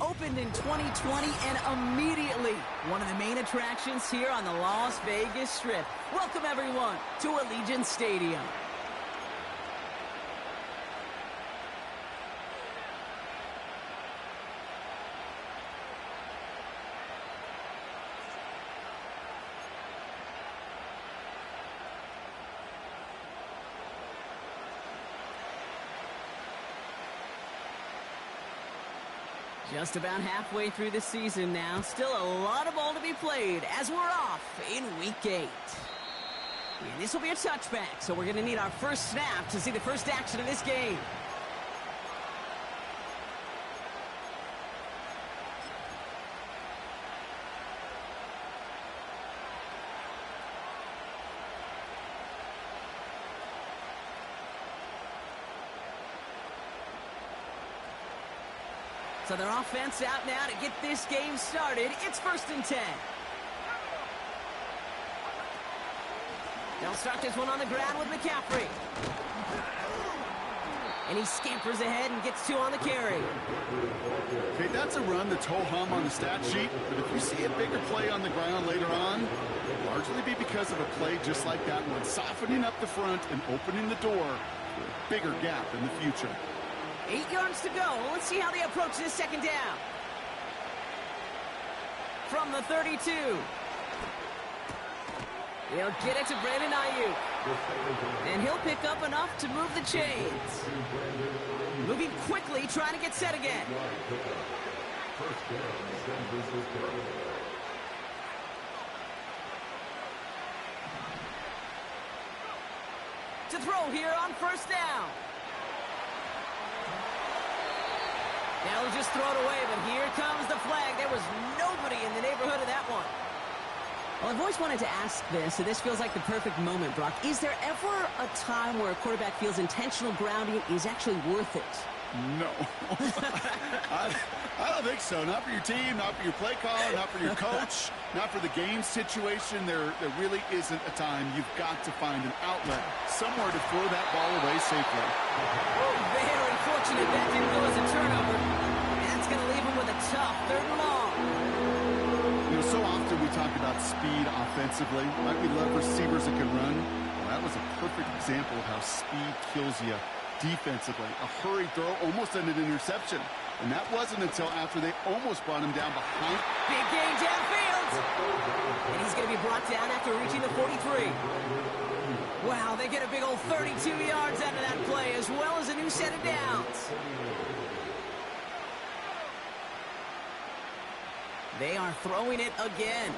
Opened in 2020 and immediately one of the main attractions here on the Las Vegas Strip. Welcome everyone to Allegiant Stadium. Just about halfway through the season now. Still a lot of ball to be played as we're off in Week 8. And this will be a touchback, so we're going to need our first snap to see the first action of this game. So their offense out now to get this game started. It's 1st and 10. They'll start this one on the ground with McCaffrey. And he scampers ahead and gets 2 on the carry. Okay, that's a run that's ho-hum on the stat sheet, but if you see a bigger play on the ground later on, it'll largely be because of a play just like that one, softening up the front and opening the door for a bigger gap in the future. 8 yards to go. Let's see how they approach this second down. From the 32. He'll get it to Brandon Ayuk. And he'll pick up enough to move the chains. Moving quickly, trying to get set again. To throw here on 1st down. They'll just throw it away, but here comes the flag. There was nobody in the neighborhood of that one. Well, I've always wanted to ask this, and this feels like the perfect moment, Brock. Is there ever a time where a quarterback feels intentional grounding is actually worth it? No. I don't think so. Not for your team, not for your play caller, not for your coach, not for the game situation. There really isn't a time. You've got to find an outlet, somewhere to throw that ball away safely. Oh, very fortunate that didn't go as a turnover. That's going to leave him with a tough 3rd and long. You know, so often we talk about speed offensively. Like we love receivers that can run. Well, that was a perfect example of how speed kills you defensively. A hurried throw almost ended an interception. And that wasn't until after they almost brought him down behind. Big gain downfield. And he's going to be brought down after reaching the 43. Wow, they get a big old 32 yards out of that play, as well as a new set of downs. They are throwing it again.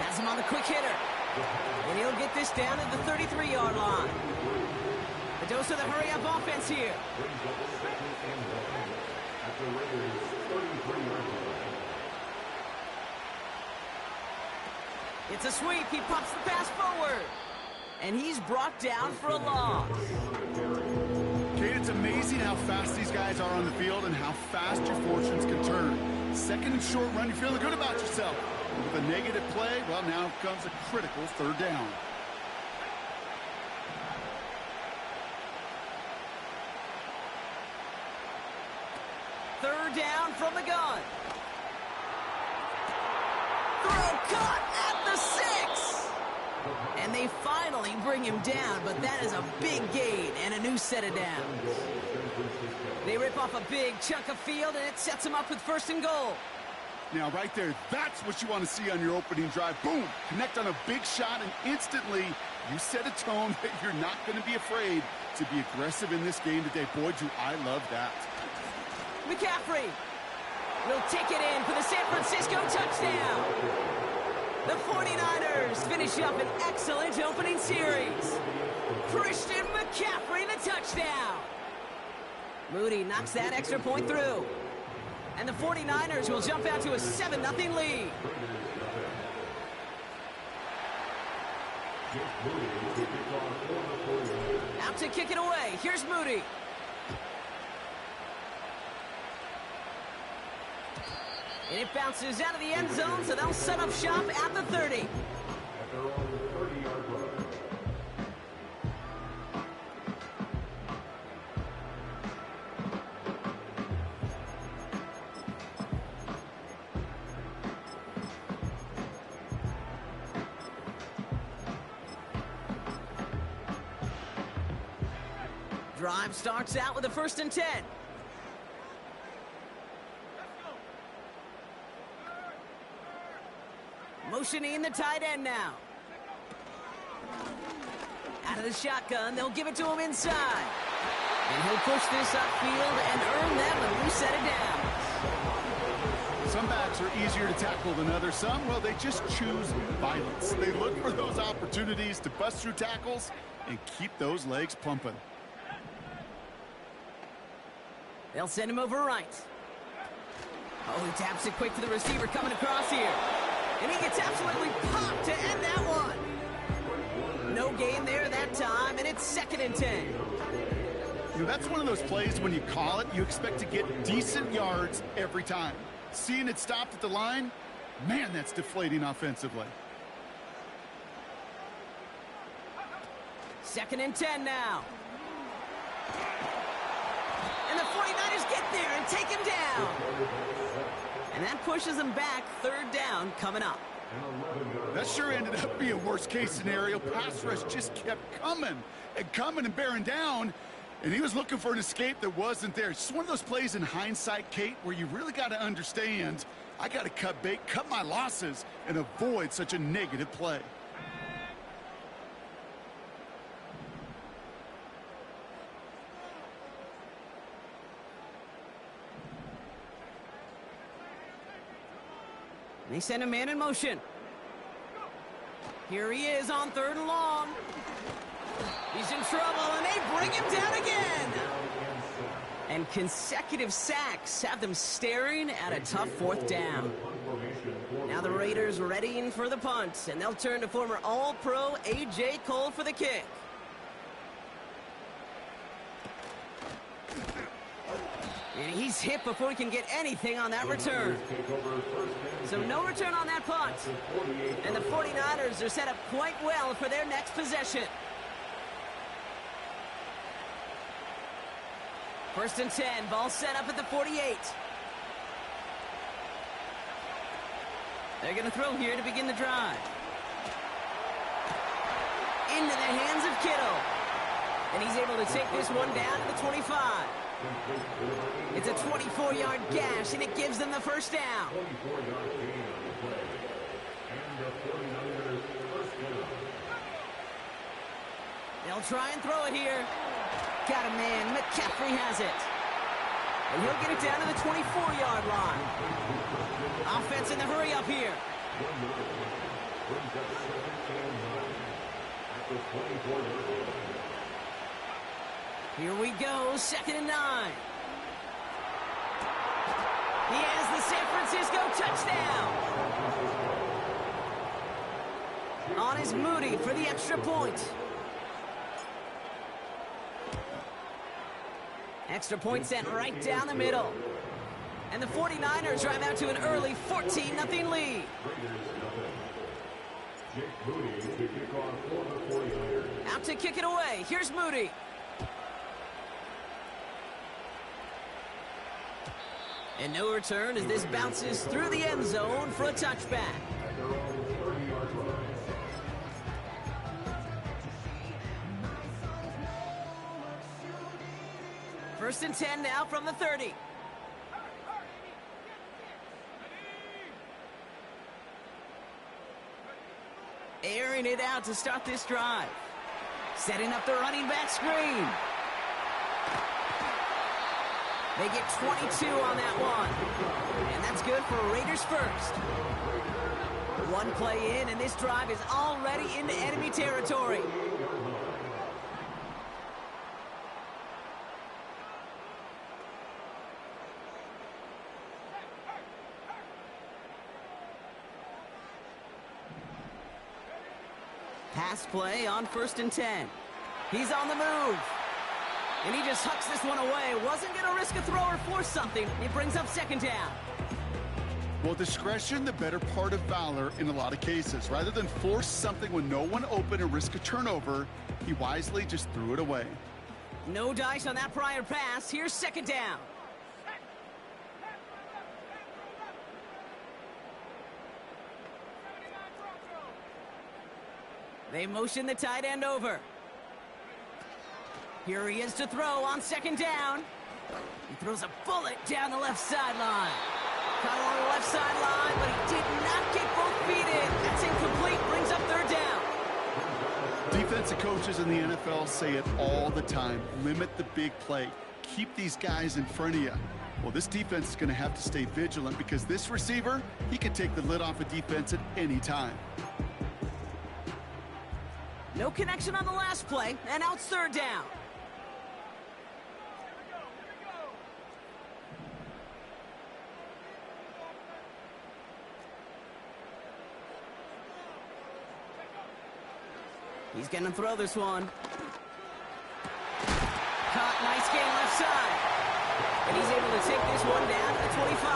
Has him on the quick hitter. And he'll get this down at the 33-yard line. The dose of the hurry-up offense here. It's a sweep. He pops the pass forward. And he's brought down for a loss. Kate, it's amazing how fast these guys are on the field and how fast your fortunes can turn. 2nd and short run, you're feeling good about yourself. And with a negative play, well, now comes a critical 3rd down. Third down from the gun. Throw caught at the 6. And they finally bring him down, but that is a big gain and a new set of downs. They rip off a big chunk of field, and it sets them up with 1st and goal. Now, right there, that's what you want to see on your opening drive. Boom! Connect on a big shot, and instantly you set a tone that you're not going to be afraid to be aggressive in this game today. Boy, do I love that. McCaffrey will take it in for the San Francisco touchdown. The 49ers finish up an excellent opening series. Christian McCaffrey, the touchdown. Moody knocks that extra point through. And the 49ers will jump out to a 7-0 lead. Out to kick it away. Here's Moody. And it bounces out of the end zone, so they'll set up shop at the 30. Drive starts out with a 1st and 10. Motioning the tight end now. Out of the shotgun, they'll give it to him inside. And he'll push this upfield and earn them a new set of downs. Some backs are easier to tackle than others. Some, well, they just choose violence. They look for those opportunities to bust through tackles and keep those legs pumping. They'll send him over right. Oh, he taps it quick to the receiver coming across here. And he gets absolutely popped to end that one. No gain there that time, and it's 2nd and 10. You know, that's one of those plays when you call it, you expect to get decent yards every time. Seeing it stopped at the line, man, that's deflating offensively. 2nd and 10 now. And the 49ers get there and take him down. And that pushes them back. 3rd down coming up. That sure ended up being worst-case scenario. Pass rush just kept coming and bearing down. And he was looking for an escape that wasn't there. It's just one of those plays in hindsight, Kate, where you really got to understand, I got to cut bait, cut my losses, and avoid such a negative play. They send a man in motion. Here he is on 3rd and long. He's in trouble, and they bring him down again. And consecutive sacks have them staring at a tough 4th down. Now the Raiders readying for the punt, and they'll turn to former All-Pro A.J. Cole for the kick. And he's hit before he can get anything on that return. So no return on that punt. And the 49ers are set up quite well for their next possession. 1st and 10, ball set up at the 48. They're going to throw here to begin the drive. Into the hands of Kittle. And he's able to take this one down to the 25. It's a 24-yard gash, and it gives them the 1st down. They'll try and throw it here. Got a man. McCaffrey has it. And he'll get it down to the 24-yard line. Offense in the hurry up here. Here we go, 2nd and 9. He has the San Francisco touchdown. On is Moody for the extra point. Extra point sent right down the middle. And the 49ers drive out to an early 14-0 lead. Out to kick it away. Here's Moody. And no return as this bounces through the end zone for a touchback. First and 10 now from the 30. Airing it out to start this drive. Setting up the running back screen. They get 22 on that one. And that's good for Raiders first. One play in, and this drive is already into enemy territory. Pass play on 1st and 10. He's on the move. And he just hucks this one away. Wasn't going to risk a throw or force something. It brings up 2nd down. Well, discretion, the better part of valor in a lot of cases. Rather than force something with no one open and risk a turnover, he wisely just threw it away. No dice on that prior pass. Here's 2nd down. They motion the tight end over. Here he is to throw on second down. He throws a bullet down the left sideline. Caught along the left sideline, but he did not get both feet in. That's incomplete, brings up third down. Defensive coaches in the NFL say it all the time. Limit the big play. Keep these guys in front of you. Well, this defense is going to have to stay vigilant because this receiver, he can take the lid off a defense at any time. No connection on the last play, and now it's third down. He's going to throw this one. Caught, nice gain left side. And he's able to take this one down to the 25.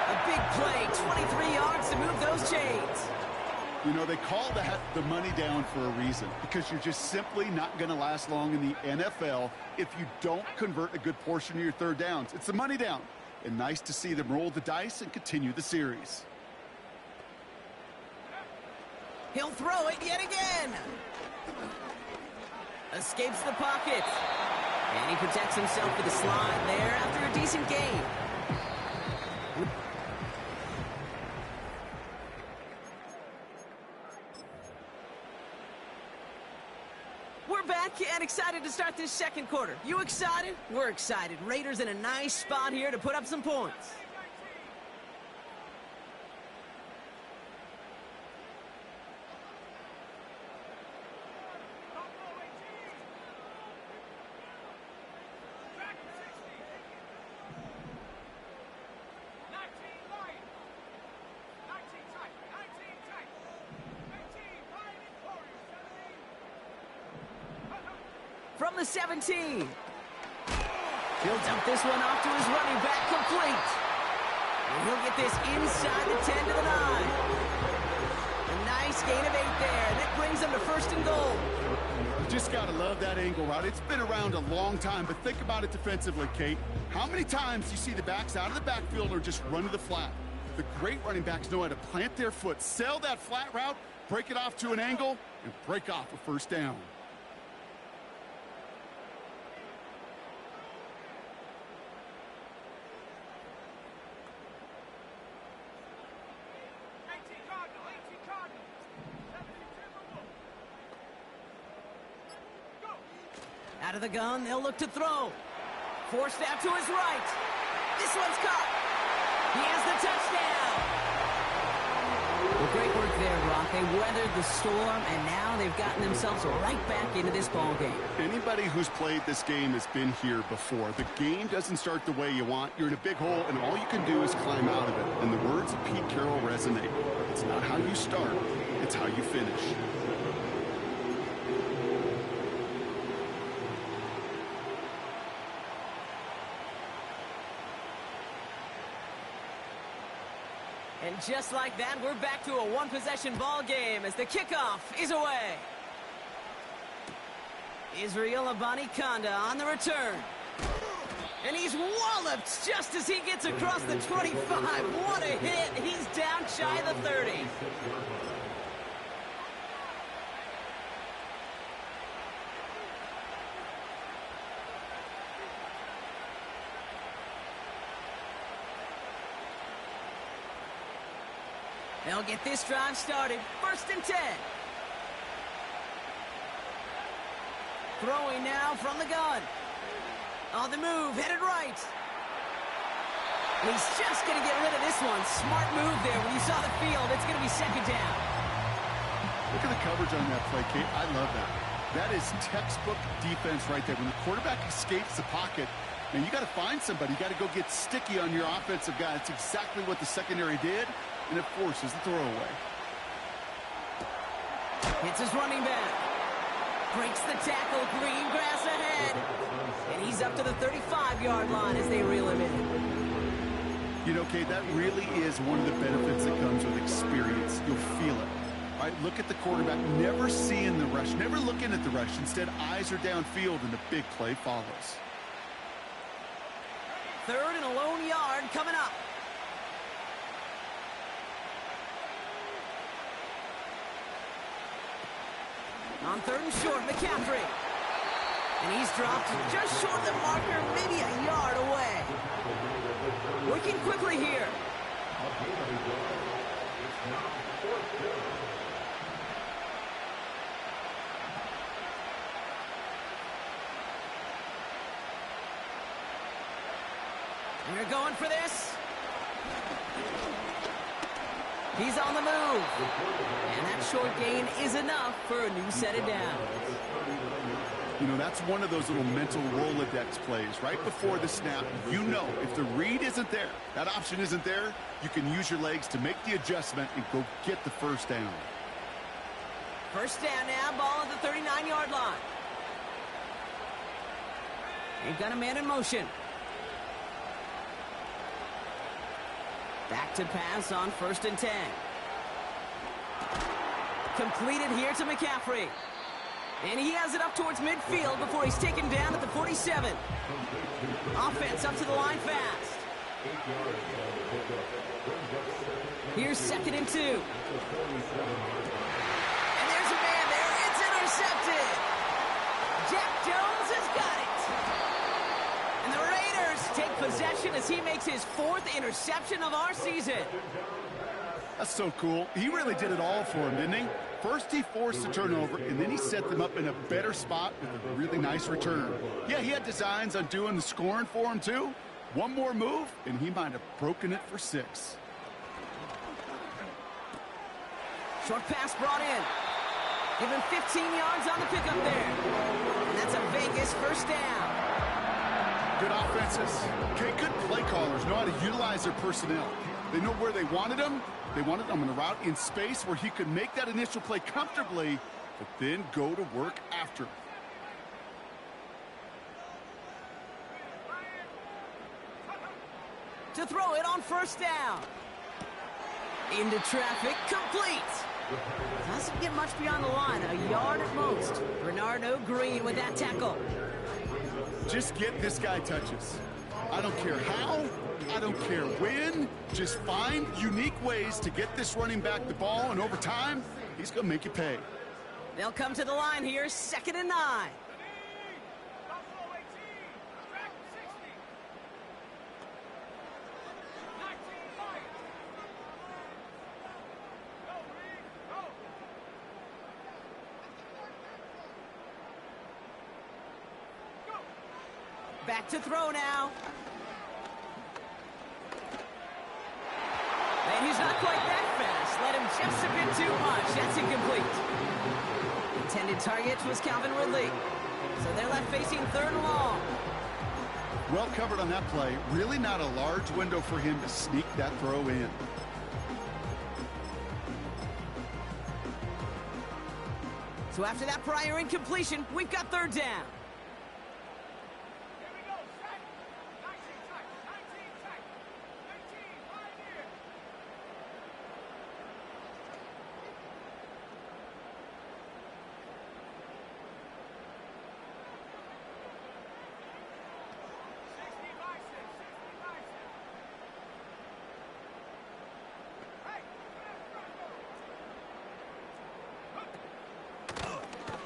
A big play, 23 yards to move those chains. You know, they call that the money down for a reason, because you're just simply not going to last long in the NFL if you don't convert a good portion of your third downs. It's the money down. And nice to see them roll the dice and continue the series. He'll throw it yet again. Escapes the pocket. And he protects himself with a slide there after a decent gain. We're back and excited to start this second quarter. You excited? We're excited. Raiders in a nice spot here to put up some points. From the 17. He'll dump this one off to his running back, complete. And he'll get this inside the 10 to the 9. A nice gain of 8 there, and that brings them to first and goal. You just got to love that angle route. It's been around a long time, but think about it defensively, Kate. How many times do you see the backs out of the backfield or just run to the flat? The great running backs know how to plant their foot, sell that flat route, break it off to an angle, and break off a first down. Out of the gun, they'll look to throw. Forced out to his right. This one's caught. He has the touchdown. Well, great work there, Brock. They weathered the storm, and now they've gotten themselves right back into this ball game. Anybody who's played this game has been here before. The game doesn't start the way you want. You're in a big hole, and all you can do is climb out of it. And the words of Pete Carroll resonate. It's not how you start, it's how you finish. And just like that, we're back to a one-possession ball game as the kickoff is away. Israel Abanikanda on the return. And he's walloped just as he gets across the 25. What a hit. He's down shy of the 30. They'll get this drive started. First and 10. Throwing now from the gun. On the move, headed right. He's just going to get rid of this one. Smart move there. When you saw the field, it's going to be second down. Look at the coverage on that play, Kate. I love that. That is textbook defense right there. When the quarterback escapes the pocket, and you got to find somebody. You got to go get sticky on your offensive guy. That's exactly what the secondary did, and it forces the throwaway. Hits his running back. Breaks the tackle. Green grass ahead. And he's up to the 35-yard line as they reel him in. You know, Kate, that really is one of the benefits that comes with experience. You'll feel it. All right, look at the quarterback, never seeing the rush, never looking at the rush. Instead, eyes are downfield, and the big play follows. Third and a lone yard coming up. On third and short, McCaffrey. And he's dropped just short of the marker, maybe a yard away. Working quickly here. We're going for this. He's on the move. And that short gain is enough for a new set of downs. You know, that's one of those little mental Rolodex plays. Right before the snap, you know if the read isn't there, that option isn't there, you can use your legs to make the adjustment and go get the first down. First down now, ball at the 39-yard line. They've got a man in motion. Back to pass on 1st and 10. Completed here to McCaffrey. And he has it up towards midfield before he's taken down at the 47. Offense up to the line fast. Here's 2nd and 2. And there's a man there. It's intercepted. Jack Jones has got it. And the Raiders take possession as he makes his 4th interception of our season. That's so cool. He really did it all for him, didn't he? First, he forced the turnover, and then he set them up in a better spot with a really nice return. Yeah, he had designs on doing the scoring for him, too. One more move, and he might have broken it for 6. Short pass brought in. Give him 15 yards on the pickup there. And that's a Vegas first down. Good offenses. Okay, good play callers know how to utilize their personnel. They know where they wanted them. They wanted him in a route in space where he could make that initial play comfortably, but then go to work after. To throw it on 1st down. Into traffic, complete. Doesn't get much beyond the line, a yard at most. Bernardo Green with that tackle. Just get this guy touches. I don't care how, I don't care when. Just find unique ways to get this running back the ball, and over time, he's going to make you pay. They'll come to the line here, 2nd and 9. Back to throw now. And he's not quite that fast. Let him just a bit too much. That's incomplete. Intended target was Calvin Ridley. So they're left facing 3rd and long. Well covered on that play. Really not a large window for him to sneak that throw in. So after that prior incompletion, we've got 3rd down.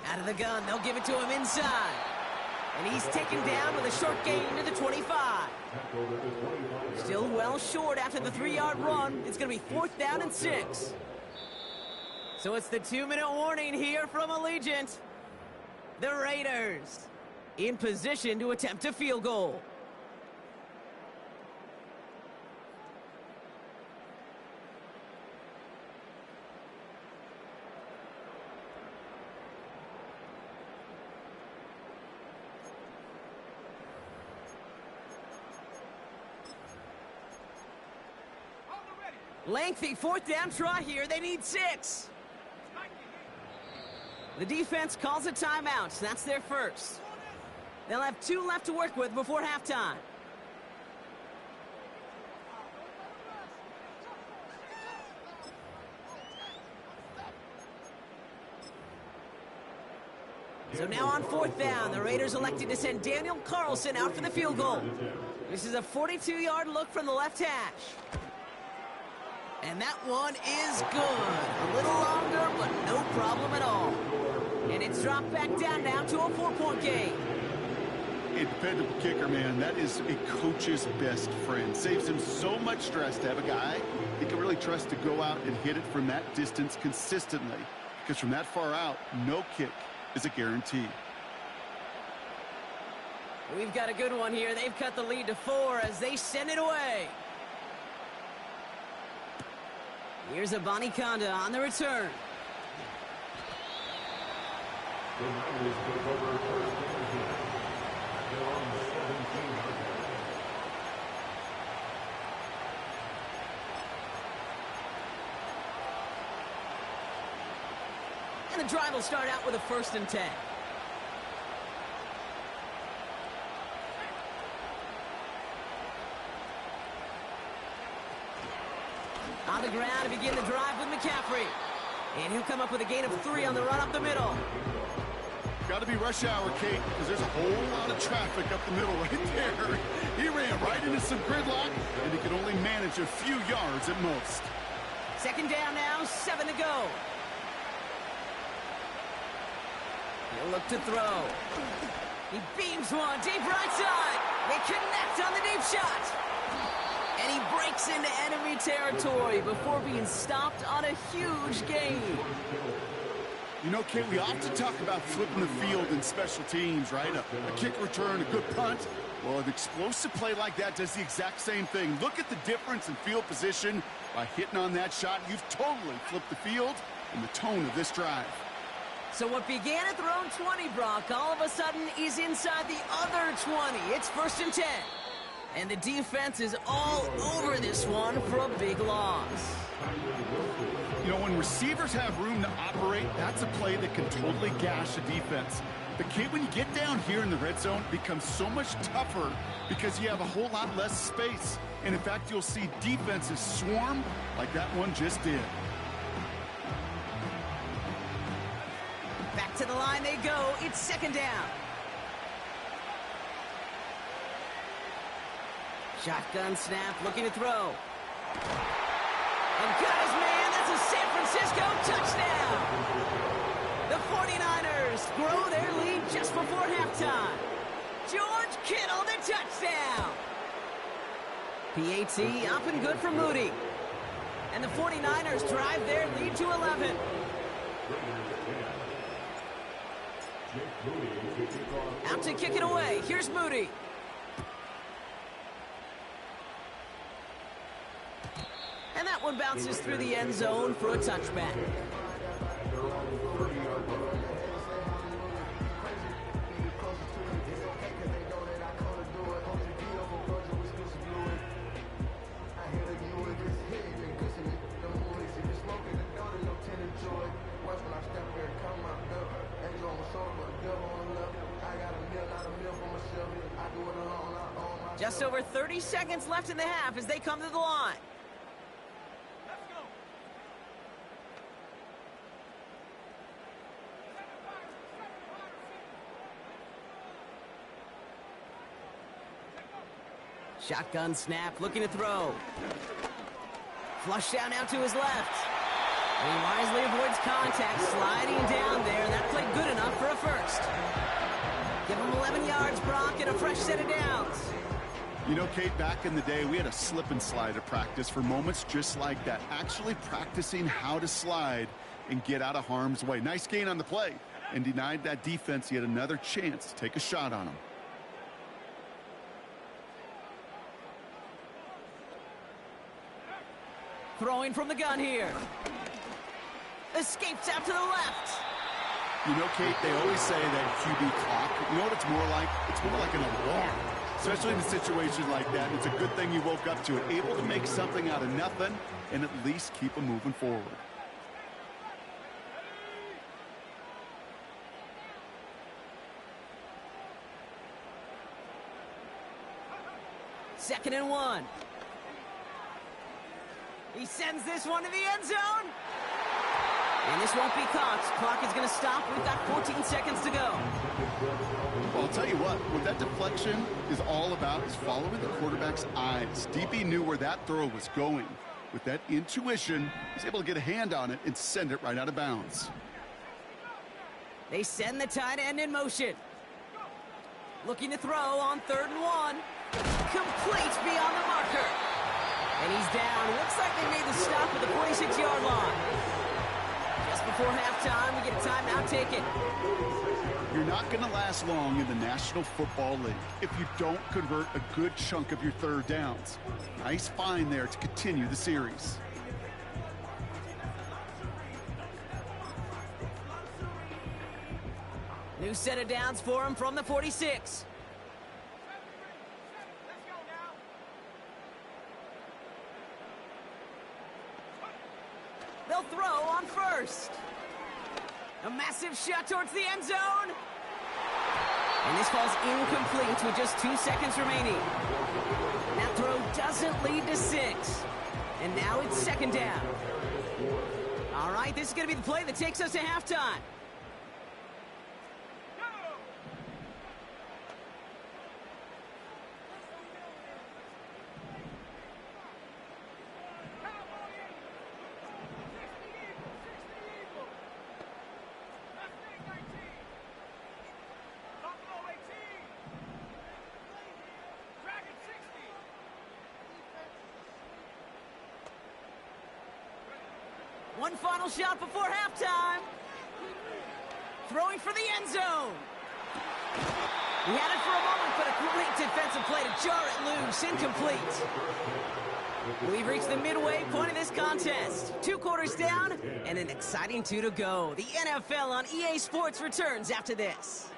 Out of the gun, they'll give it to him inside. And he's taken down with a short gain to the 25. Still well short after the 3-yard run. It's going to be 4th down and 6. So it's the 2-minute warning here from Allegiant. The Raiders in position to attempt a field goal. Lengthy 4th down try here. They need 6. The defense calls a timeout. That's their first. They'll have 2 left to work with before halftime. So now on 4th down, the Raiders elected to send Daniel Carlson out for the field goal. This is a 42-yard look from the left hash. And that one is good. A little longer, but no problem at all. And it's dropped back down now to a 4-point game. a dependable kicker, man, that is a coach's best friend. Saves him so much stress to have a guy he can really trust to go out and hit it from that distance consistently. Because from that far out, no kick is a guarantee. We've got a good one here. They've cut the lead to 4 as they send it away. Here's Abanikanda on the return. And the drive will start out with a 1st and 10. On the ground to begin the drive with McCaffrey. And he'll come up with a gain of 3 on the run up the middle. Got to be rush hour, Kate, because there's a whole lot of traffic up the middle right there. He ran right into some gridlock, and he could only manage a few yards at most. 2nd down now, 7 to go. He'll look to throw. He beams one deep right side. They connect on the deep shot. And he breaks into enemy territory before being stopped on a huge gain. You know, Kate, we often talk about flipping the field in special teams, right? A kick return, a good punt. Well, an explosive play like that does the exact same thing. Look at the difference in field position. By hitting on that shot, you've totally flipped the field and the tone of this drive. So what began at their own 20, Brock, all of a sudden is inside the other 20. It's 1st and 10. And the defense is all over this one for a big loss. You know, when receivers have room to operate, that's a play that can totally gash a defense. But, Kate, when you get down here in the red zone, it becomes so much tougher because you have a whole lot less space. And, in fact, you'll see defenses swarm like that one just did. Back to the line they go. It's 2nd down. Shotgun snap, looking to throw. And got his man. That's a San Francisco touchdown. The 49ers grow their lead just before halftime. George Kittle, the touchdown. PAT up and good for Moody. And the 49ers drive their lead to 11. Out to kick it away. Here's Moody. And that one bounces through the end zone for a touchback. Just over 30 seconds left in the half as they come to the line. Shotgun snap, looking to throw. Flush down now to his left. And he wisely avoids contact, sliding down there. That played good enough for a 1st. Give him 11 yards, Brock, and a fresh set of downs. You know, Kate, back in the day, we had a slip and slide at practice for moments just like that. Actually practicing how to slide and get out of harm's way. Nice gain on the play, and denied that defense yet another chance to take a shot on him. Throwing from the gun here. Escapes out to the left. You know, Kate, they always say that QB clock. You know what it's more like? It's more like an alarm. Especially in a situation like that. It's a good thing you woke up to it. Able to make something out of nothing and at least keep them moving forward. Second and 1. He sends this one to the end zone. And this won't be caught. Clock is going to stop. We've got 14 seconds to go. Well, I'll tell you what that deflection is all about is following the quarterback's eyes. DB knew where that throw was going. With that intuition, he's able to get a hand on it and send it right out of bounds. They send the tight end in motion. Looking to throw on 3rd and 1. Complete beyond the marker. And he's down. Looks like they made the stop at the 46-yard line. Just before halftime, we get a timeout taken. You're not going to last long in the National Football League if you don't convert a good chunk of your 3rd downs. Nice find there to continue the series. New set of downs for him from the 46. They'll throw on 1st. A massive shot towards the end zone. And this falls incomplete with just 2 seconds remaining. That throw doesn't lead to 6. And now it's 2nd down. All right, this is going to be the play that takes us to halftime. One final shot before halftime. Throwing for the end zone. He had it for a moment, but a great defensive play to jar it loose. Incomplete. We've reached the midway point of this contest. 2 quarters down and an exciting 2 to go. The NFL on EA Sports returns after this.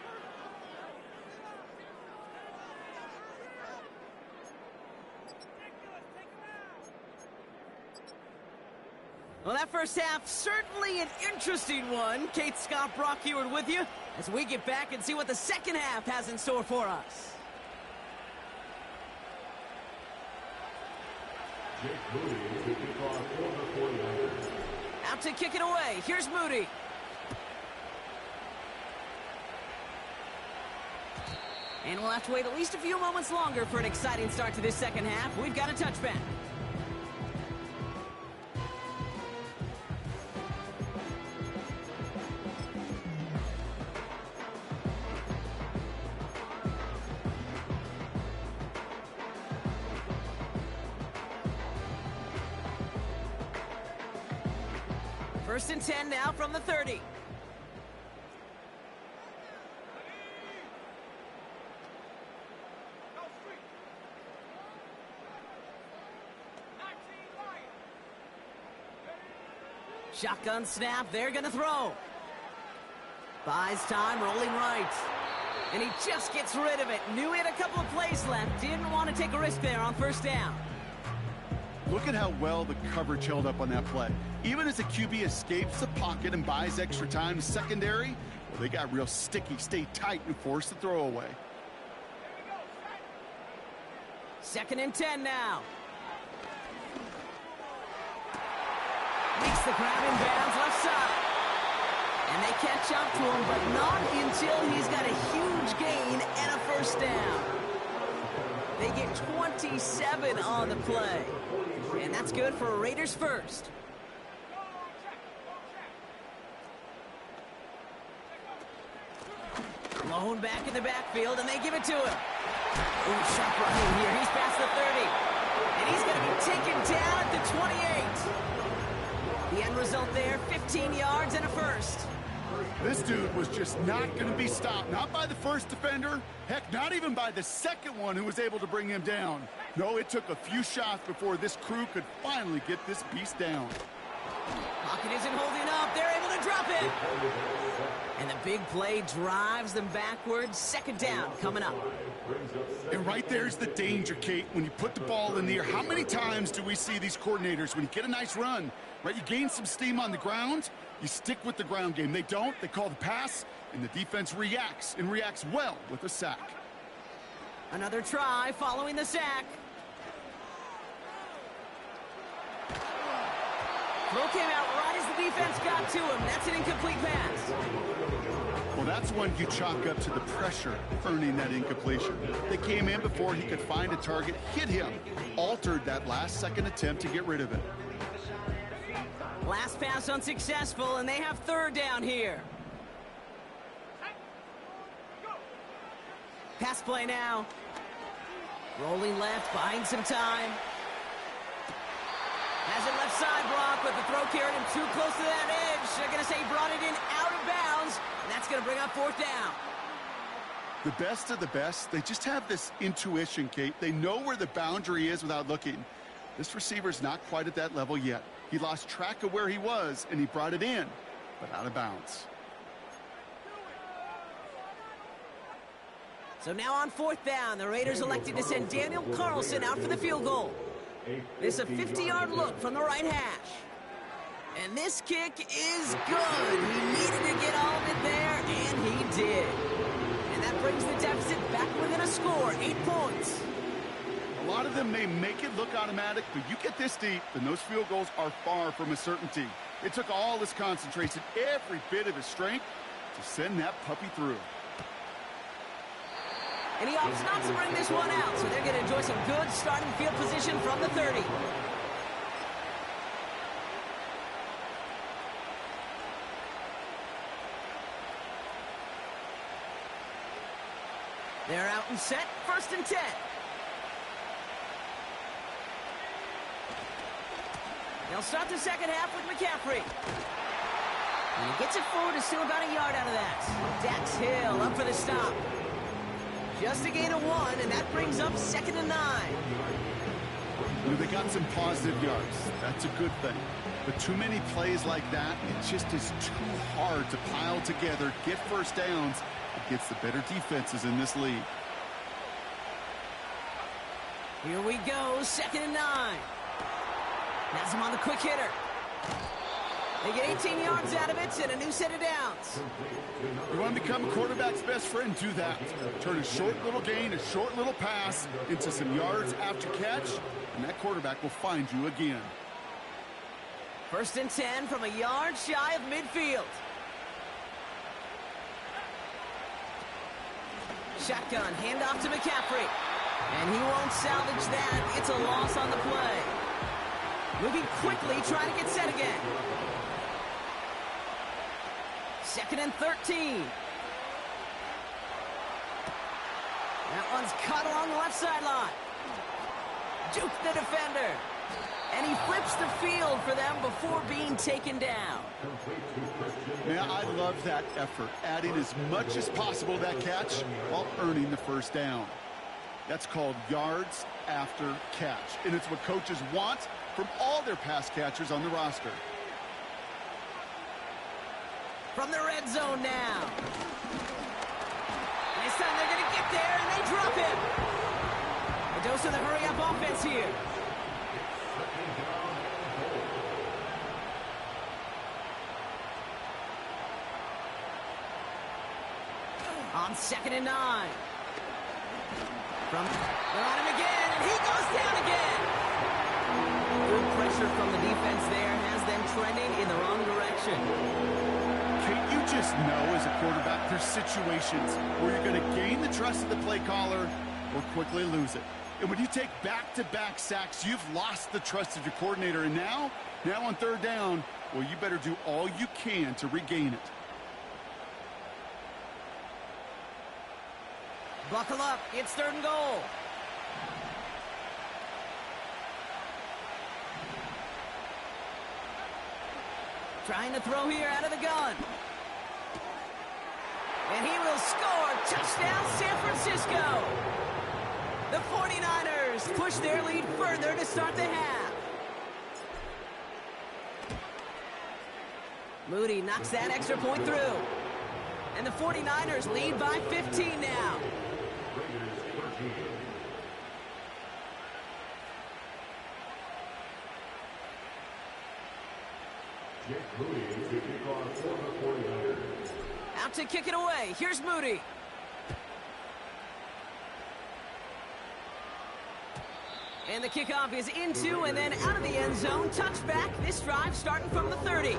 Well, that first half, certainly an interesting one. Kate Scott Brock here with you as we get back and see what the second half has in store for us. Out to kick it away. Here's Moody. And we'll have to wait at least a few moments longer for an exciting start to this second half. We've got a touchback. First and 10 now from the 30. Shotgun snap, they're gonna throw. Buys time, rolling right. And he just gets rid of it. Knew he had a couple of plays left. Didn't want to take a risk there on 1st down. Look at how well the coverage held up on that play. Even as the QB escapes the pocket and buys extra time, secondary, well, they got real sticky, stayed tight, and forced the throw away. 2nd and 10 now. Makes the grab in bounds left side. And they catch up to him, but not until he's got a huge gain and a 1st down. They get 27 on the play. And that's good for a Raiders 1st. Lone back in the backfield, and they give it to him. Ooh, sharp running here. He's past the 30. And he's going to be taken down at the 28. The end result there, 15 yards and a 1st. This dude was just not going to be stopped. Not by the 1st defender. Heck, not even by the 2nd one who was able to bring him down. No, it took a few shots before this crew could finally get this beast down. Pocket isn't holding up. They're able to drop it. And the big play drives them backwards. 2nd down coming up. And right there's the danger, Kate. When you put the ball in the air, how many times do we see these coordinators, when you get a nice run, right, you gain some steam on the ground, you stick with the ground game. They don't. They call the pass, and the defense reacts, and reacts well with a sack. Another try following the sack. Throw came out right as the defense got to him. That's an incomplete pass. Well, that's one you chalk up to the pressure earning that incompletion. They came in before he could find a target, hit him, altered that last-second attempt to get rid of it. Last pass unsuccessful, and they have 3rd down here. Pass play now. Rolling left, buying some time. Has it left side, Brock, but the throw carried him too close to that edge. They're going to say he brought it in out of bounds, and that's going to bring up fourth down. The best of the best, they just have this intuition, Kate. They know where the boundary is without looking. This receiver's not quite at that level yet. He lost track of where he was, and he brought it in, but out of bounds. So now on fourth down, the Raiders elected to send Daniel Carlson out for the field goal. This is a 50-yard look from the right hash. And this kick is good. He needed to get all of it there, and he did. And that brings the deficit back within a score, 8 points. A lot of them may make it look automatic, but you get this deep, and those field goals are far from a certainty. It took all his concentration, every bit of his strength, to send that puppy through. And he opts not to bring this one out, so they're going to enjoy some good starting field position from the 30. They're out and set, 1st and 10. They'll start the second half with McCaffrey. And he gets it forward to still about a yard out of that. Dax Hill up for the stop. Just a gain of 1, and that brings up 2nd and 9. You know, they got some positive yards. That's a good thing. But too many plays like that, it just is too hard to pile together, get first downs against the better defenses in this league. Here we go, 2nd and 9. Has him on the quick hitter. They get 18 yards out of it and a new set of downs. You want to become a quarterback's best friend, do that. Turn a short little gain, a short little pass into some yards after catch, and that quarterback will find you again. 1st and 10 from a yard shy of midfield. Shotgun, handoff to McCaffrey. And he won't salvage that. It's a loss on the play. Moving quickly, trying to get set again. 2nd and 13. That one's caught along the left sideline. Juke the defender. And he flips the field for them before being taken down. Man, I love that effort, adding as much as possible to that catch while earning the first down. That's called yards after catch, and it's what coaches want from all their pass catchers on the roster. From the red zone now. This time they're going to get there, and they drop him. A dose of the hurry-up offense here. On 2nd and 9. They're on him again, and he goes down again. Good pressure from the defense there has them trending in the wrong direction. Kate, you just know as a quarterback there's situations where you're going to gain the trust of the play caller or quickly lose it. And when you take back-to-back sacks, you've lost the trust of your coordinator. And now on 3rd down, well, you better do all you can to regain it. Buckle up, it's 3rd and goal. Trying to throw here out of the gun. And he will score. Touchdown, San Francisco. The 49ers push their lead further to start the half. Moody knocks that extra point through. And the 49ers lead by 15 now. Out to kick it away. Here's Moody. And the kickoff is into and then out of the end zone. Touchback. This drive starting from the 30.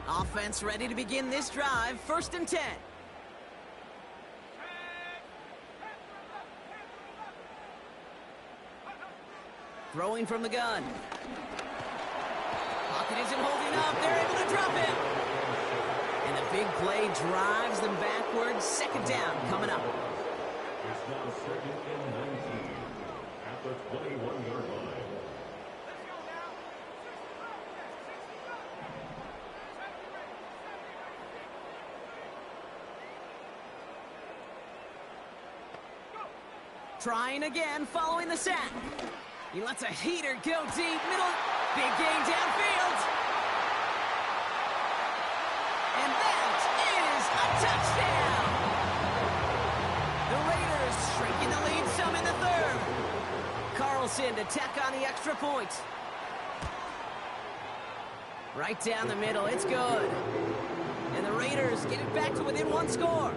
Offense ready to begin this drive. 1st and 10. Throwing from the gun. Pocket isn't holding up. They're able to drop him. And the big play drives them backwards. Second down coming up. It's now second and 19 at the 21-yard line. Trying again, following the sack. He lets a heater go deep, middle, big gain downfield. And that is a touchdown! The Raiders shrinking the lead some in the third. Carlson to tack on the extra point. Right down the middle, it's good. And the Raiders get it back to within one score.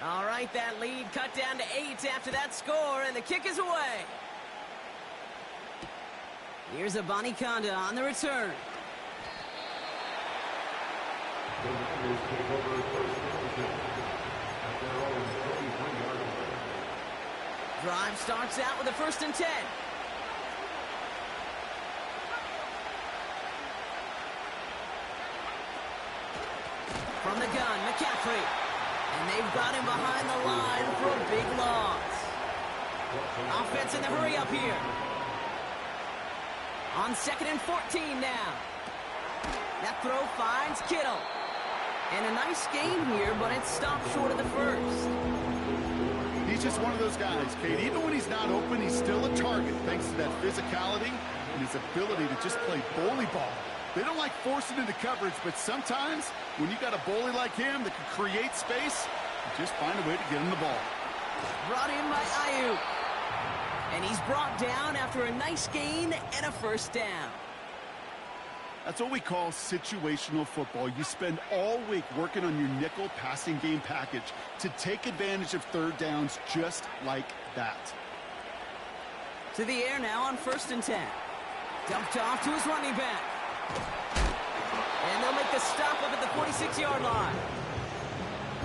All right, that lead cut down to 8 after that score, and the kick is away. Here's Abanikanda on the return. The Raiders take over first position at their own 23-yard line. Drive starts out with a 1st and 10. From the gun, McCaffrey. And they've got him behind the line for a big loss. Offense in the hurry up here. On 2nd and 14 now. That throw finds Kittle. And a nice game here, but it stopped short of the first. He's just one of those guys, Kate. Even when he's not open, he's still a target thanks to that physicality and his ability to just play bully ball. They don't like forcing into coverage, but sometimes when you got a bully like him that can create space, you just find a way to get him the ball. Brought in by Ayuk. And he's brought down after a nice gain and a 1st down. That's what we call situational football. You spend all week working on your nickel passing game package to take advantage of 3rd downs just like that. To the air now on 1st and 10. Dumped off to his running back. And they'll make the stop up at the 46-yard line.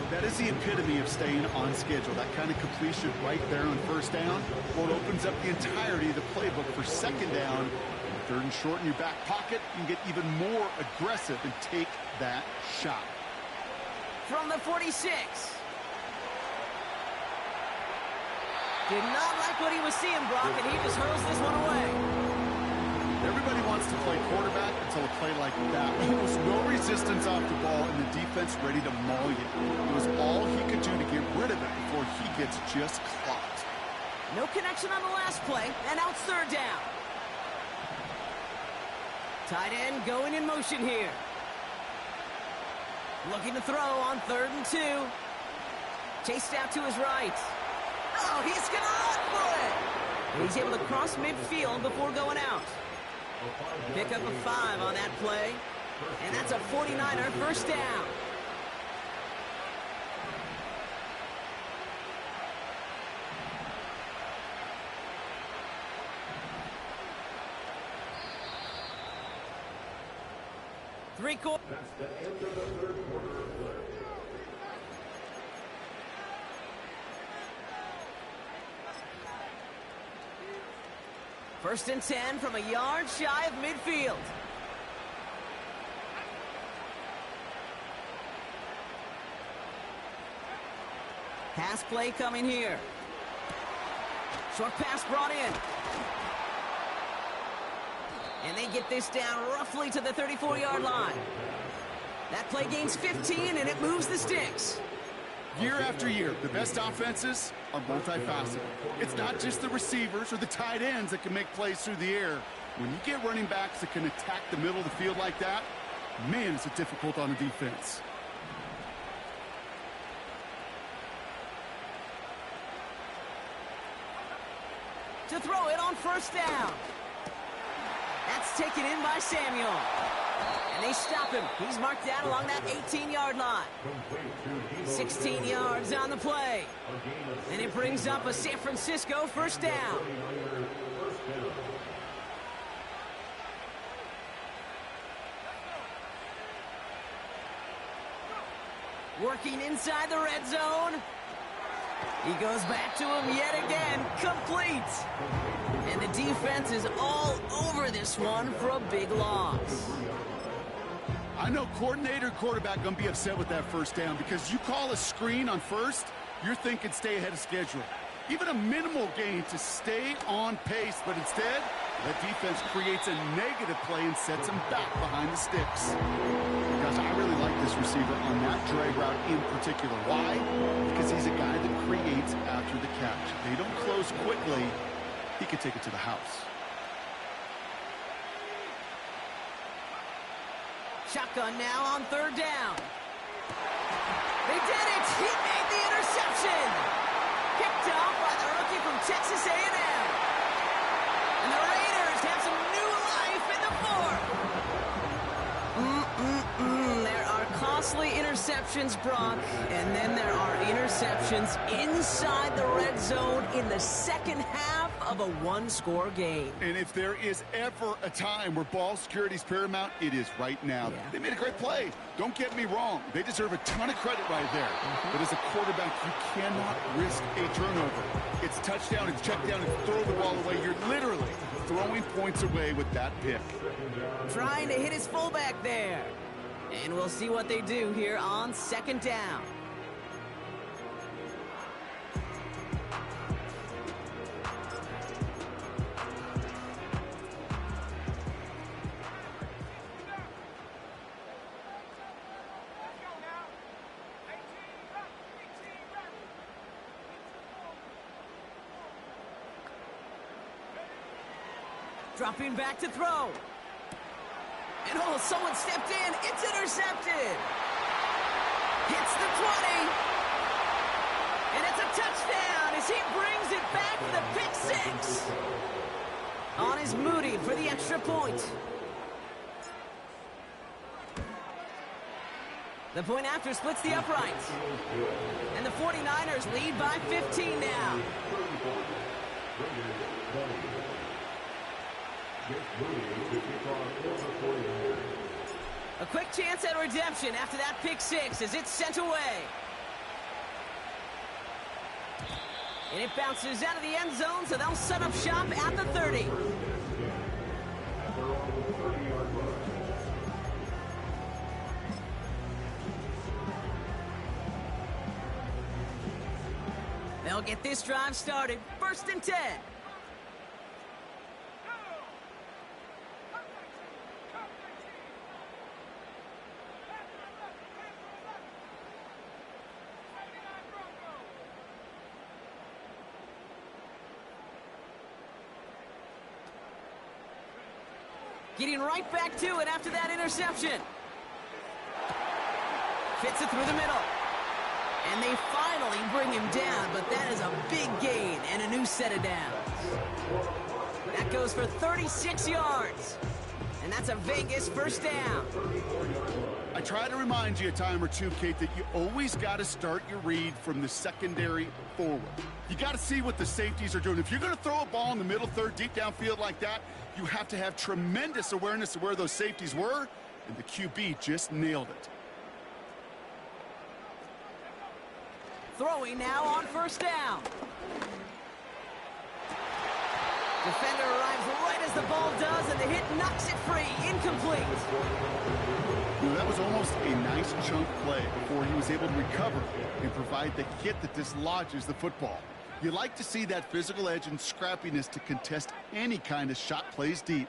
That is the epitome of staying on schedule. That kind of completion right there on 1st down. Well, it opens up the entirety of the playbook for 2nd down. 3rd and short in your back pocket, you can get even more aggressive and take that shot. From the 46. Did not like what he was seeing, Brock, and he just hurls this one away. Everybody wants to play quarterback until a play like that. Almost no resistance off the ball and the defense ready to maul you. It was all he could do to get rid of it before he gets just clocked. No connection on the last play, and now it's 3rd down. Tight end going in motion here. Looking to throw on 3rd and 2. Chased out to his right. Oh, he's going to run for it. And he's able to cross midfield before going out. Pick up a 5 on that play. And that's a 49er 1st down. Three-quarter. That's the end of the 3rd quarter of play. First and 10 from a yard shy of midfield. Pass play coming here. Short pass brought in. And they get this down roughly to the 34-yard line. That play gains 15, and it moves the sticks. Year after year, the best offenses are multifaceted. It's not just the receivers or the tight ends that can make plays through the air. When you get running backs that can attack the middle of the field like that, man, is it difficult on the defense. To throw it on 1st down. That's taken in by Samuel. And they stop him. He's marked down along that 18-yard line. 16 yards on the play. And it brings up a San Francisco 1st down. Working inside the red zone. He goes back to him yet again. Complete. And the defense is all over this one for a big loss. I know coordinator and quarterback going to be upset with that first down because you call a screen on first, you're thinking stay ahead of schedule. Even a minimal gain to stay on pace, but instead, that defense creates a negative play and sets him back behind the sticks. Gosh, I really like this receiver on that drag route in particular. Why? Because he's a guy that creates after the catch. If they don't close quickly, he can take it to the house. Shotgun now on third down. They did it! He made the interception! Picked off by the rookie from Texas A&M. And the Raiders have some new life in the fourth. There are costly interceptions, Brock, and then there are interceptions inside the red zone in the second half of a one-score game. And if there is ever a time where ball security is paramount, it is right now. Yeah. They made a great play. Don't get me wrong. They deserve a ton of credit right there. But as a quarterback, you cannot risk a turnover. It's touchdown, it's check down, it's throw the ball away. You're literally throwing points away with that pick. Trying to hit his fullback there. And we'll see what they do here on second down. Dropping back to throw. And oh, someone stepped in. It's intercepted. Hits the 20. And it's a touchdown as he brings it back for the pick six. On is Moody for the extra point. The point after splits the uprights. And the 49ers lead by 15 now. A quick chance at redemption after that pick six as it's sent away. And it bounces out of the end zone, so they'll set up shop at the 30. They'll get this drive started. 1st and 10. Getting right back to it after that interception. Fits it through the middle. And they finally bring him down, but that is a big gain and a new set of downs. That goes for 36 yards. And that's a Vegas first down. I try to remind you a time or two, Kate, that you always got to start your read from the secondary forward. You got to see what the safeties are doing. If you're going to throw a ball in the middle third, deep downfield like that, you have to have tremendous awareness of where those safeties were, and the QB just nailed it. Throwing now on first down. Defender arrives right as the ball does, and the hit knocks it free. Incomplete. That was almost a nice chunk play before he was able to recover and provide the hit that dislodges the football. You like to see that physical edge and scrappiness to contest any kind of shot plays deep.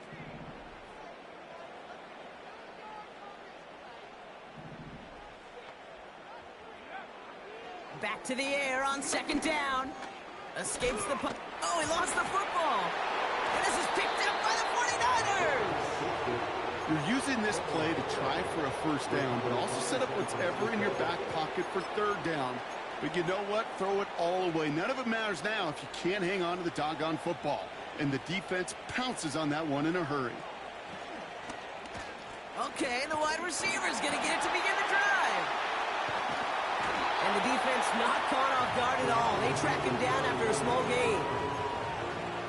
Back to the air on second down. Escapes the punt. Oh, he lost the football. And this is picked up by the 49ers. You're using this play to try for a first down, but also set up whatever in your back pocket for third down. But you know what? Throw it all away. None of it matters now if you can't hang on to the doggone football. And the defense pounces on that one in a hurry. Okay, the wide receiver's going to get it to begin the drive. And the defense not caught off guard at all. They track him down after a small gain.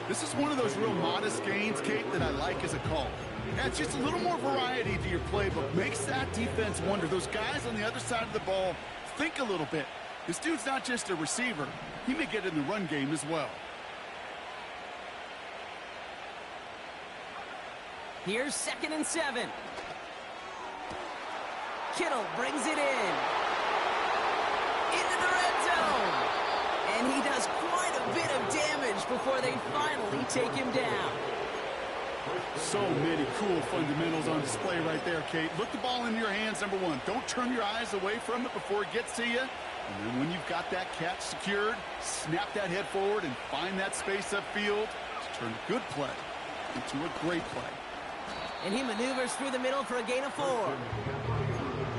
This is one of those real modest gains, Kate, that I like as a call. Adds just a little more variety to your playbook. Makes that defense wonder. Those guys on the other side of the ball think a little bit. This dude's not just a receiver. He may get in the run game as well. Here's 2nd and 7. Kittle brings it in. Into the red zone. And he does quite a bit of damage before they finally take him down. So many cool fundamentals on display right there, Kate. Look the ball in your hands, number one. Don't turn your eyes away from it before it gets to you. And then when you've got that catch secured, snap that head forward and find that space upfield to turn a good play into a great play. And he maneuvers through the middle for a gain of 4.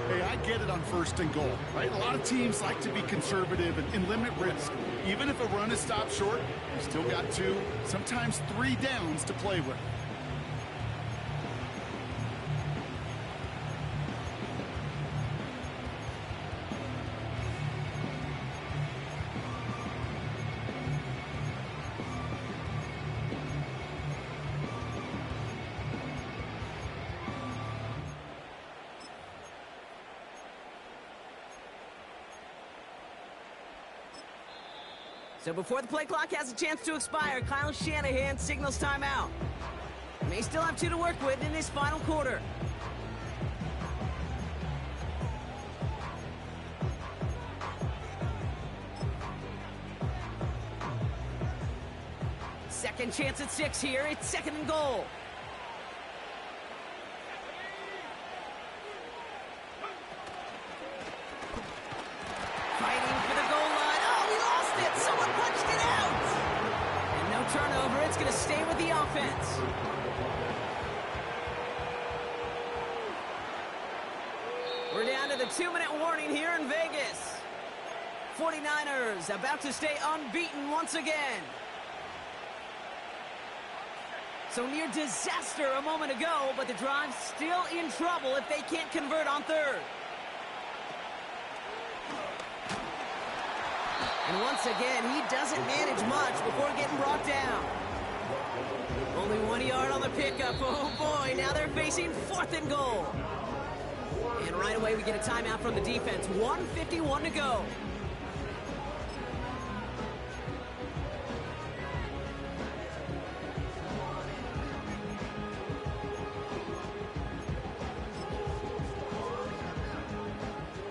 Hey, I get it on 1st and goal, right? A lot of teams like to be conservative and limit risk. Even if a run is stopped short, you still got 2, sometimes 3 downs to play with. So before the play clock has a chance to expire, Kyle Shanahan signals timeout. May still have 2 to work with in this final quarter. Second chance at 6 here. It's 2nd and goal. Fighting for the goal line. Oh, he lost it. Someone punched it out. And no turnover. It's going to stay with the offense. We're down to the 2-minute warning here in Vegas. 49ers about to stay unbeaten once again. So near disaster a moment ago, but the drive's still in trouble if they can't convert on 3rd. And once again, he doesn't manage much before getting brought down. Only 1 yard on the pickup. Oh boy, now they're facing 4th and goal. And right away we get a timeout from the defense. 1:51 to go.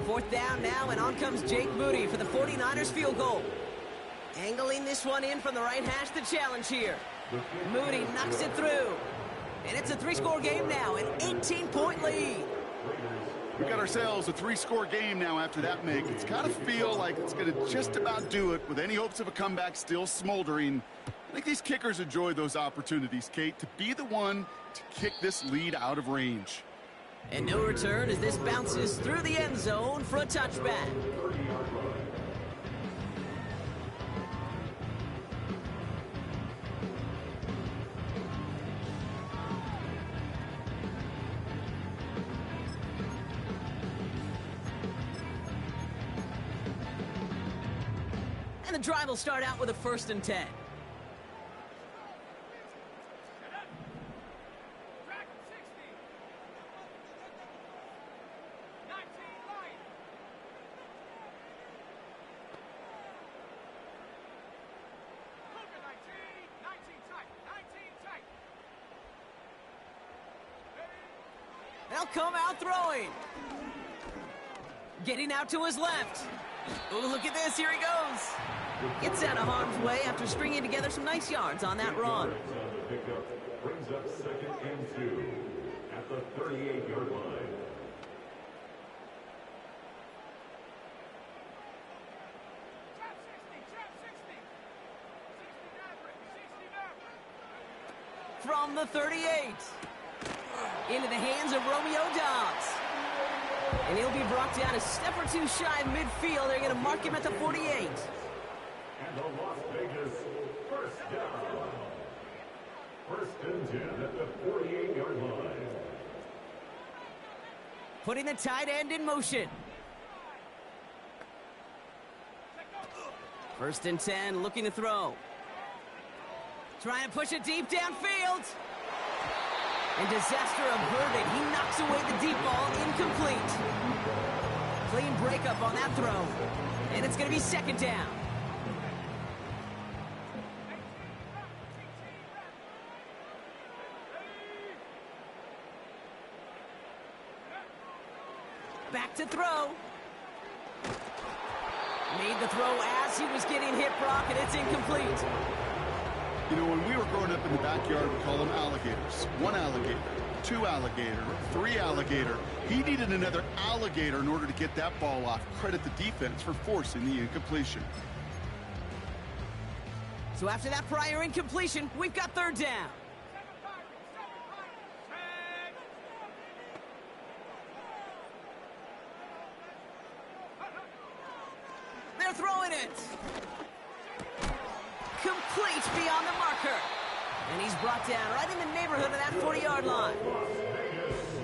Fourth down now, and on comes Jake Moody for the 49ers field goal. Angling this one in from the right hash, the challenge here. Moody knocks it through. And it's a 3-score game now, an 18-point lead. We got ourselves a 3-score game now after that make. It's got to feel like it's going to just about do it with any hopes of a comeback still smoldering. I think these kickers enjoy those opportunities, Kate, to be the one to kick this lead out of range. And no return as this bounces through the end zone for a touchback. And the drive will start out with a 1st and 10. They'll come out throwing. Getting out to his left. Oh, look at this. Here he goes. Gets out of harm's way after stringing together some nice yards on that run. Brings up 2nd and 2 at the 38-yard line. From the 38. Into the hands of Romeo Doubs. And he'll be brought down a step or 2 shy of midfield. They're going to mark him at the 48. And the Las Vegas 1st down. 1st and 10 at the 48-yard line. Putting the tight end in motion. 1st and 10, looking to throw. Trying to push it deep downfield. And disaster averted. He knocks away the deep ball, incomplete. Clean breakup on that throw. And it's going to be second down. Back to throw. Made the throw as he was getting hit, Brock, and it's incomplete. You know, when we were growing up in the backyard, we call them alligators. One alligator, two alligator, three alligator. He needed another alligator in order to get that ball off. Credit the defense for forcing the incompletion. So after that prior incompletion, we've got third down. They're throwing it. Complete beyond the marker. And he's brought down right in the neighborhood of that 40-yard line.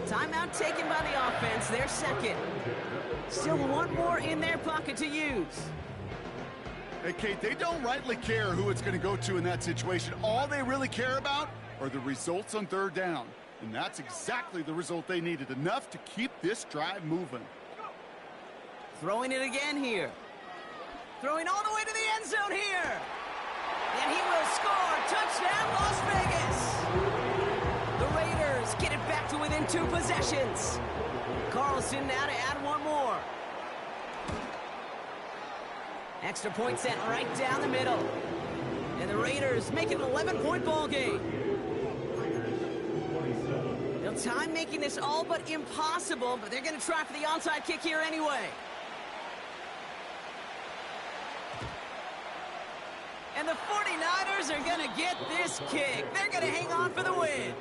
Timeout taken by the offense, their second. Still one more in their pocket to use. Hey, Kate, they don't rightly care who it's going to go to in that situation. All they really care about are the results on third down. And that's exactly the result they needed, enough to keep this drive moving. Throwing it again here. Throwing all the way to the end zone here. And he will score. Touchdown, Las Vegas. The Raiders get it back to within 2 possessions. Carlson now to add one more. Extra point set right down the middle. And the Raiders make it an 11-point ball game. They'll time making this all but impossible, but they're going to try for the onside kick here anyway. And the 49ers are going to get this kick. They're going to hang on for the win.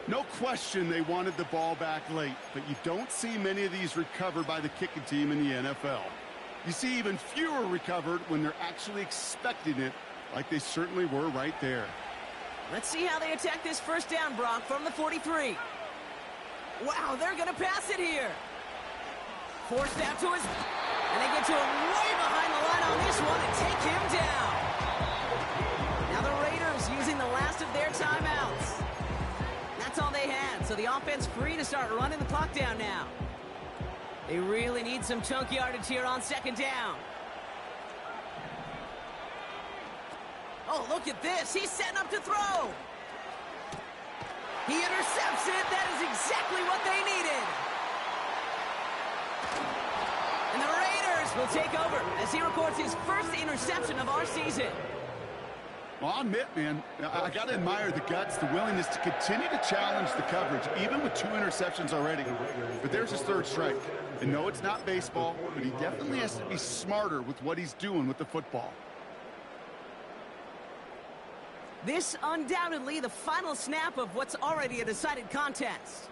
No question they wanted the ball back late, but you don't see many of these recovered by the kicking team in the NFL. You see even fewer recovered when they're actually expecting it, like they certainly were right there. Let's see how they attack this first down, Brock, from the 43. Wow, they're going to pass it here. Forced out to his... And they get to him way behind the line on this one and take him down. Now the Raiders using the last of their timeouts. That's all they had, so the offense free to start running the clock down now. They really need some chunk yardage here on second down. Oh, look at this. He's setting up to throw. He intercepts it. That is exactly what they needed. And the Raiders will take over as he records his first interception of our season. Well, I'll admit, man, I got to admire the guts, the willingness to continue to challenge the coverage, even with 2 interceptions already. But there's his third strike. And no, it's not baseball, but he definitely has to be smarter with what he's doing with the football. This undoubtedly the final snap of what's already a decided contest.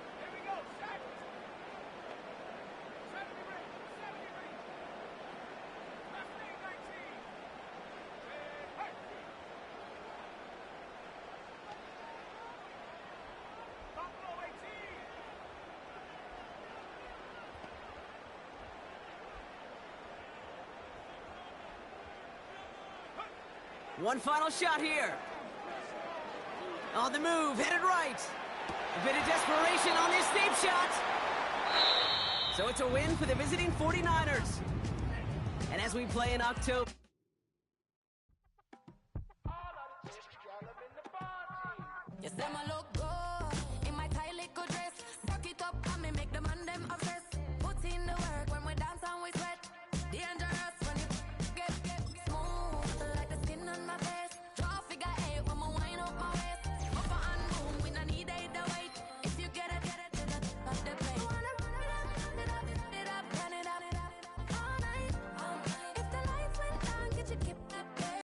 One final shot here. On the move, headed right. A bit of desperation on this deep shot. So it's a win for the visiting 49ers. And as we play in October... Yes, them a look good.